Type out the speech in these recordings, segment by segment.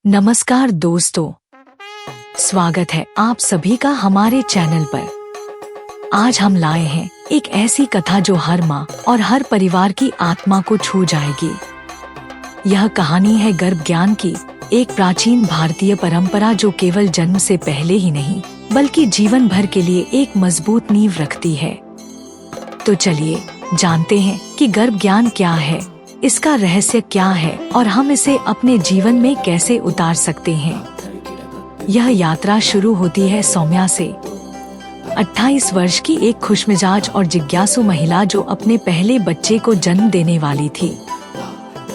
नमस्कार दोस्तों, स्वागत है आप सभी का हमारे चैनल पर। आज हम लाए हैं एक ऐसी कथा जो हर माँ और हर परिवार की आत्मा को छू जाएगी। यह कहानी है गर्भ ज्ञान की, एक प्राचीन भारतीय परंपरा जो केवल जन्म से पहले ही नहीं बल्कि जीवन भर के लिए एक मजबूत नींव रखती है। तो चलिए जानते हैं कि गर्भ ज्ञान क्या है, इसका रहस्य क्या है और हम इसे अपने जीवन में कैसे उतार सकते हैं। यह यात्रा शुरू होती है सौम्या से, 28 वर्ष की एक खुशमिजाज और जिज्ञासु महिला जो अपने पहले बच्चे को जन्म देने वाली थी।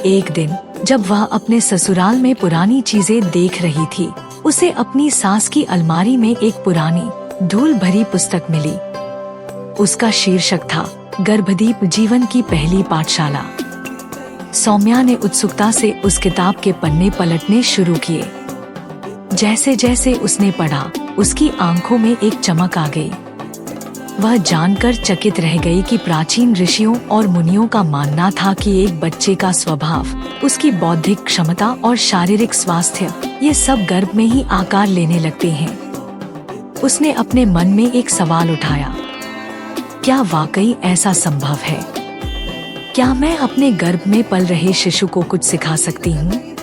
एक दिन जब वह अपने ससुराल में पुरानी चीजें देख रही थी, उसे अपनी सास की अलमारी में एक पुरानी धूल भरी पुस्तक मिली। उसका शीर्षक था गर्भदीप, जीवन की पहली पाठशाला। सौम्या ने उत्सुकता से उस किताब के पन्ने पलटने शुरू किए। जैसे जैसे उसने पढ़ा, उसकी आंखों में एक चमक आ गई। वह जानकर चकित रह गई कि प्राचीन ऋषियों और मुनियों का मानना था कि एक बच्चे का स्वभाव, उसकी बौद्धिक क्षमता और शारीरिक स्वास्थ्य, ये सब गर्भ में ही आकार लेने लगते हैं। उसने अपने मन में एक सवाल उठाया, क्या वाकई ऐसा संभव है? क्या मैं अपने गर्भ में पल रहे शिशु को कुछ सिखा सकती हूँ?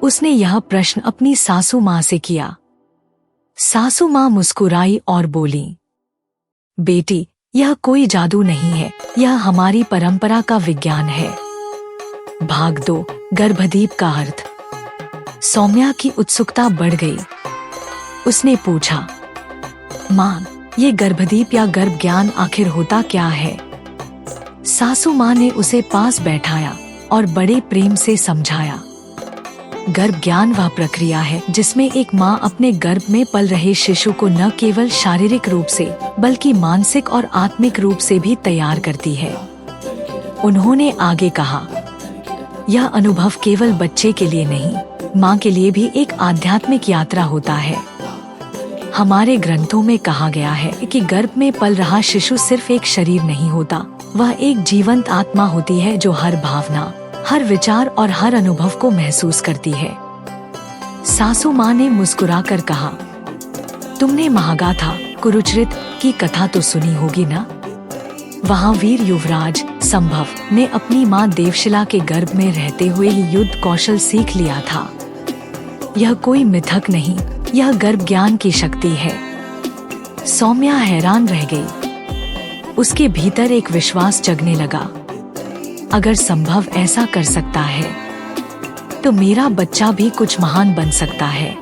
उसने यह प्रश्न अपनी सासू माँ से किया। सासू माँ मुस्कुराई और बोली, बेटी, यह कोई जादू नहीं है, यह हमारी परंपरा का विज्ञान है। भाग 2, गर्भदीप का अर्थ। सौम्या की उत्सुकता बढ़ गई। उसने पूछा, माँ, ये गर्भदीप या गर्भ ज्ञान आखिर होता क्या है? सासू माँ ने उसे पास बैठाया और बड़े प्रेम से समझाया। गर्भ ज्ञान वह प्रक्रिया है जिसमें एक माँ अपने गर्भ में पल रहे शिशु को न केवल शारीरिक रूप से बल्कि मानसिक और आत्मिक रूप से भी तैयार करती है। उन्होंने आगे कहा, यह अनुभव केवल बच्चे के लिए नहीं, माँ के लिए भी एक आध्यात्मिक यात्रा होता है। हमारे ग्रंथों में कहा गया है कि गर्भ में पल रहा शिशु सिर्फ एक शरीर नहीं होता, वह एक जीवंत आत्मा होती है जो हर भावना, हर विचार और हर अनुभव को महसूस करती है। सासू माँ ने मुस्कुराकर कहा, तुमने महागाथा कुरुचरित की कथा तो सुनी होगी ना? वहाँ वीर युवराज संभव ने अपनी माँ देवशिला के गर्भ में रहते हुए ही युद्ध कौशल सीख लिया था। यह कोई मिथक नहीं, यह गर्भ ज्ञान की शक्ति है। सौम्या हैरान रह गई। उसके भीतर एक विश्वास जगने लगा, अगर संभव ऐसा कर सकता है तो मेरा बच्चा भी कुछ महान बन सकता है।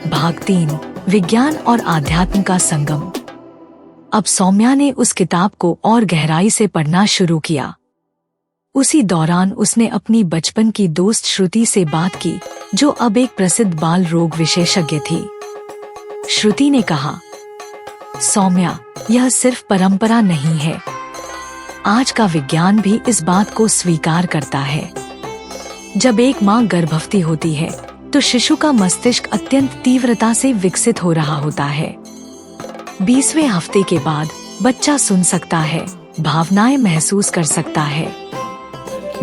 भाग 3, विज्ञान और आध्यात्म का संगम। अब सौम्या ने उस किताब को और गहराई से पढ़ना शुरू किया। उसी दौरान उसने अपनी बचपन की दोस्त श्रुति से बात की, जो अब एक प्रसिद्ध बाल रोग विशेषज्ञ थी। श्रुति ने कहा, सौम्या, यह सिर्फ परंपरा नहीं है, आज का विज्ञान भी इस बात को स्वीकार करता है। जब एक माँ गर्भवती होती है तो शिशु का मस्तिष्क अत्यंत तीव्रता से विकसित हो रहा होता है। 20वें हफ्ते के बाद बच्चा सुन सकता है, भावनाएं महसूस कर सकता है।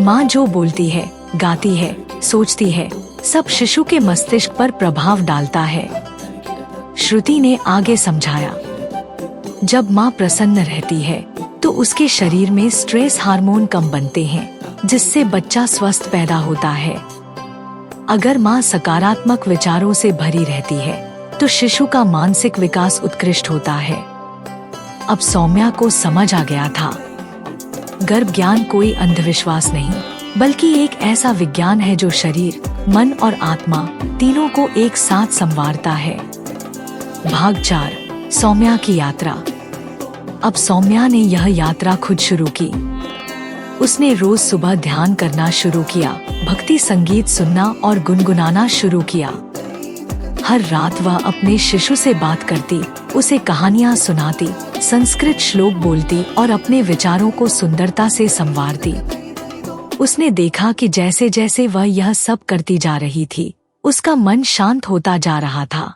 माँ जो बोलती है, गाती है, सोचती है, सब शिशु के मस्तिष्क पर प्रभाव डालता है। श्रुति ने आगे समझाया, जब माँ प्रसन्न रहती है तो उसके शरीर में स्ट्रेस हार्मोन कम बनते हैं, जिससे बच्चा स्वस्थ पैदा होता है। अगर माँ सकारात्मक विचारों से भरी रहती है तो शिशु का मानसिक विकास उत्कृष्ट होता है। अब सौम्या को समझ आ गया था, गर्भ ज्ञान कोई अंधविश्वास नहीं बल्कि एक ऐसा विज्ञान है जो शरीर, मन और आत्मा तीनों को एक साथ संवारता है। भाग 4, सौम्या की यात्रा। अब सौम्या ने यह यात्रा खुद शुरू की। उसने रोज सुबह ध्यान करना शुरू किया, भक्ति संगीत सुनना और गुनगुनाना शुरू किया। हर रात वह अपने शिशु से बात करती, उसे कहानियाँ सुनाती, संस्कृत श्लोक बोलती और अपने विचारों को सुंदरता से संवारती। उसने देखा कि जैसे जैसे वह यह सब करती जा रही थी, उसका मन शांत होता जा रहा था।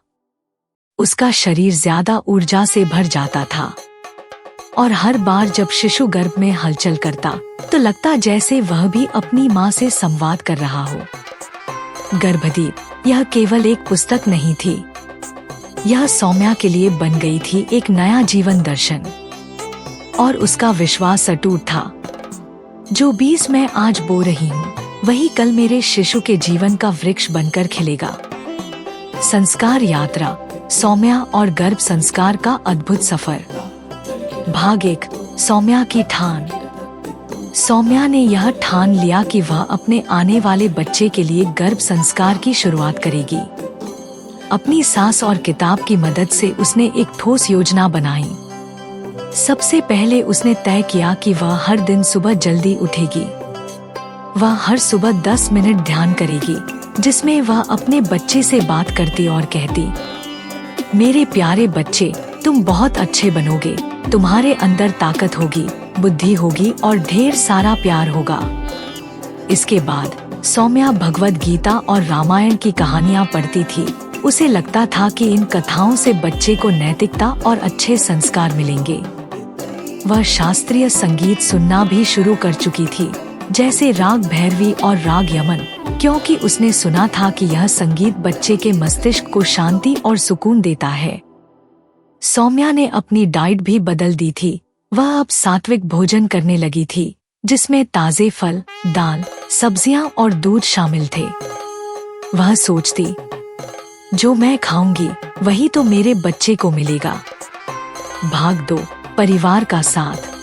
उसका शरीर ज्यादा ऊर्जा से भर जाता था और हर बार जब शिशु गर्भ में हलचल करता तो लगता जैसे वह भी अपनी माँ से संवाद कर रहा हो। गर्भदीप यह केवल एक पुस्तक नहीं थी, यह सौम्या के लिए बन गई थी एक नया जीवन दर्शन। और उसका विश्वास अटूट था, जो बीज मैं आज बो रही हूँ वही कल मेरे शिशु के जीवन का वृक्ष बनकर खिलेगा। संस्कार यात्रा, सौम्या और गर्भ संस्कार का अद्भुत सफर। भाग 1, सौम्या की ठान। सौम्या ने यह ठान लिया कि वह अपने आने वाले बच्चे के लिए गर्भ संस्कार की शुरुआत करेगी। अपनी सास और किताब की मदद से उसने एक ठोस योजना बनाई। सबसे पहले उसने तय किया कि वह हर दिन सुबह जल्दी उठेगी। वह हर सुबह 10 मिनट ध्यान करेगी, जिसमें वह अपने बच्चे से बात करती और कहती, मेरे प्यारे बच्चे, तुम बहुत अच्छे बनोगे। तुम्हारे अंदर ताकत होगी, बुद्धि होगी और ढेर सारा प्यार होगा। इसके बाद सौम्या भगवद गीता और रामायण की कहानियाँ पढ़ती थी। उसे लगता था कि इन कथाओं से बच्चे को नैतिकता और अच्छे संस्कार मिलेंगे। वह शास्त्रीय संगीत सुनना भी शुरू कर चुकी थी, जैसे राग भैरवी और राग यमन, क्योंकि उसने सुना था कि यह संगीत बच्चे के मस्तिष्क को शांति और सुकून देता है। सौम्या ने अपनी डाइट भी बदल दी थी। वह अब सात्विक भोजन करने लगी थी, जिसमें ताजे फल, दाल, सब्जियां और दूध शामिल थे। वह सोचती, जो मैं खाऊंगी वही तो मेरे बच्चे को मिलेगा। भाग 2, परिवार का साथ।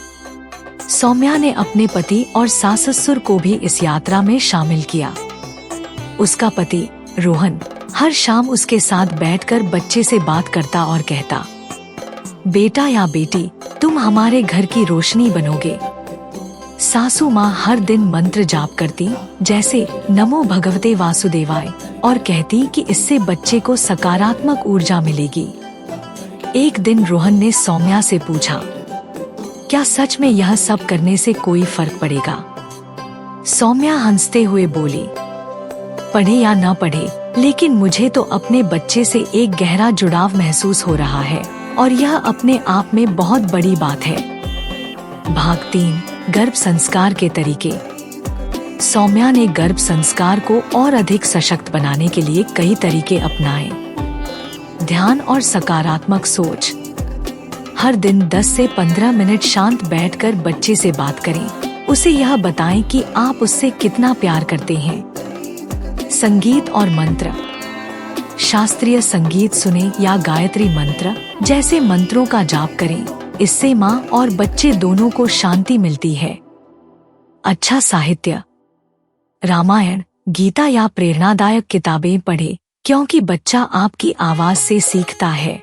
सौम्या ने अपने पति और सास ससुर को भी इस यात्रा में शामिल किया। उसका पति रोहन हर शाम उसके साथ बैठकर बच्चे से बात करता और कहता, बेटा या बेटी, तुम हमारे घर की रोशनी बनोगे। सासू माँ हर दिन मंत्र जाप करती, जैसे नमो भगवते वासुदेवाय, और कहती कि इससे बच्चे को सकारात्मक ऊर्जा मिलेगी। एक दिन रोहन ने सौम्या से पूछा, क्या सच में यह सब करने से कोई फर्क पड़ेगा? सौम्या हंसते हुए बोली, पढ़े या न पढ़े, लेकिन मुझे तो अपने बच्चे से एक गहरा जुड़ाव महसूस हो रहा है और यह अपने आप में बहुत बड़ी बात है। भाग 3, गर्भ संस्कार के तरीके। सौम्या ने गर्भ संस्कार को और अधिक सशक्त बनाने के लिए कई तरीके अपनाए। ध्यान और सकारात्मक सोच। हर दिन 10 से 15 मिनट शांत बैठकर बच्चे से बात करें। उसे यह बताएं कि आप उससे कितना प्यार करते हैं। संगीत और मंत्र। शास्त्रीय संगीत सुने या गायत्री मंत्र जैसे मंत्रों का जाप करें। इससे माँ और बच्चे दोनों को शांति मिलती है। अच्छा साहित्य। रामायण, गीता या प्रेरणादायक किताबें पढ़ें, क्योंकि बच्चा आपकी आवाज से सीखता है।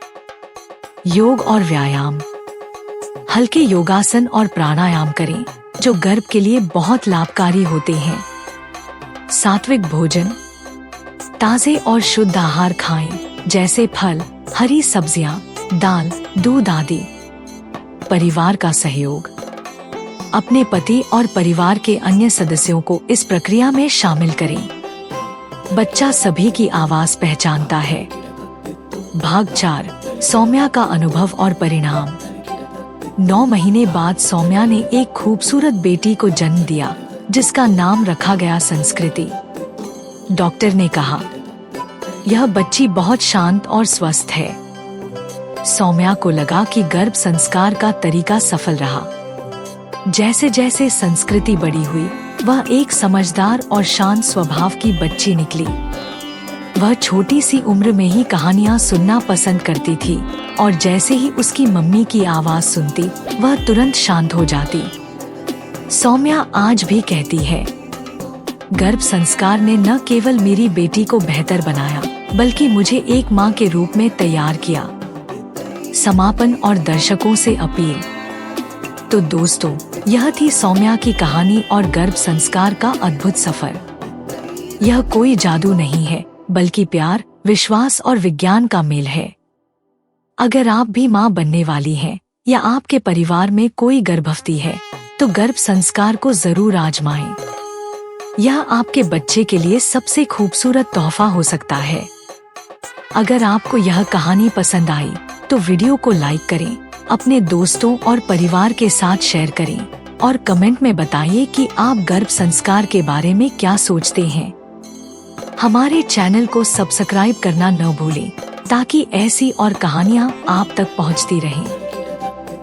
योग और व्यायाम। हल्के योगासन और प्राणायाम करें, जो गर्भ के लिए बहुत लाभकारी होते हैं। सात्विक भोजन। ताजे और शुद्ध आहार खाएं, जैसे फल, हरी सब्जियां, दाल, दूध आदि। परिवार का सहयोग। अपने पति और परिवार के अन्य सदस्यों को इस प्रक्रिया में शामिल करें। बच्चा सभी की आवाज पहचानता है। भाग 4, सौम्या का अनुभव और परिणाम। 9 महीने बाद सौम्या ने एक खूबसूरत बेटी को जन्म दिया, जिसका नाम रखा गया संस्कृति। डॉक्टर ने कहा, यह बच्ची बहुत शांत और स्वस्थ है। सौम्या को लगा कि गर्भ संस्कार का तरीका सफल रहा। जैसे जैसे संस्कृति बड़ी हुई, वह एक समझदार और शांत स्वभाव की बच्ची निकली। वह छोटी सी उम्र में ही कहानियां सुनना पसंद करती थी और जैसे ही उसकी मम्मी की आवाज सुनती, वह तुरंत शांत हो जाती। सौम्या आज भी कहती है, गर्भ संस्कार ने न केवल मेरी बेटी को बेहतर बनाया, बल्कि मुझे एक माँ के रूप में तैयार किया। समापन और दर्शकों से अपील। तो दोस्तों, यह थी सौम्या की कहानी और गर्भ संस्कार का अद्भुत सफर। यह कोई जादू नहीं है, बल्कि प्यार, विश्वास और विज्ञान का मेल है। अगर आप भी माँ बनने वाली हैं या आपके परिवार में कोई गर्भवती है, तो गर्भ संस्कार को जरूर आजमाएं। यह आपके बच्चे के लिए सबसे खूबसूरत तोहफा हो सकता है। अगर आपको यह कहानी पसंद आई, तो वीडियो को लाइक करें, अपने दोस्तों और परिवार के साथ शेयर करें और कमेंट में बताइए कि आप गर्भ संस्कार के बारे में क्या सोचते हैं। हमारे चैनल को सब्सक्राइब करना न भूलें ताकि ऐसी और कहानियाँ आप तक पहुँचती रहें।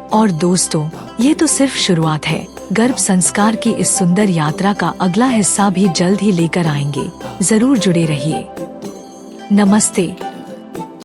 और दोस्तों, ये तो सिर्फ शुरुआत है। गर्भ संस्कार की इस सुंदर यात्रा का अगला हिस्सा भी जल्द ही लेकर आएंगे। जरूर जुड़े रहिए। नमस्ते।